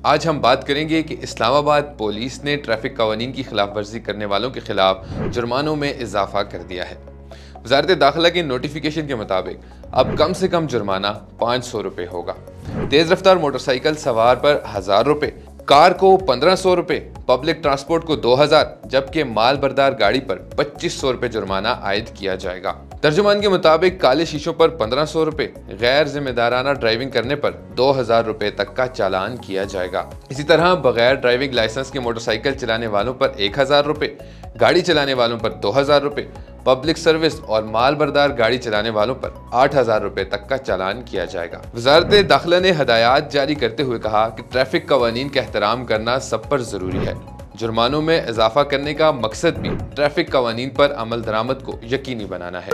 آج ہم بات کریں گے کہ اسلام آباد پولیس نے ٹریفک قوانین کی خلاف ورزی کرنے والوں کے خلاف جرمانوں میں اضافہ کر دیا ہے۔ وزارت داخلہ کے نوٹیفیکیشن کے مطابق اب کم سے کم جرمانہ 500 روپے ہوگا۔ تیز رفتار موٹر سائیکل سوار پر 1000 روپے، کار کو 1500 روپے، پبلک ٹرانسپورٹ کو 2000، جبکہ مال بردار گاڑی پر 2500 روپے جرمانہ عائد کیا جائے گا۔ ترجمان کے مطابق کالے شیشوں پر 1500 روپے، غیر ذمہ دارانہ ڈرائیونگ کرنے پر 2000 روپے تک کا چالان کیا جائے گا۔ اسی طرح بغیر ڈرائیونگ لائسنس کے موٹر سائیکل چلانے والوں پر 1000 روپے، گاڑی چلانے والوں پر 2000 روپے، پبلک سروس اور مال بردار گاڑی چلانے والوں پر 8000 روپے تک کا چالان کیا جائے گا۔ وزارت داخلہ نے ہدایات جاری کرتے ہوئے کہا کہ ٹریفک قوانین کا احترام کرنا سب پر ضروری ہے۔ جرمانوں میں اضافہ کرنے کا مقصد بھی ٹریفک قوانین پر عمل درآمد کو یقینی بنانا ہے۔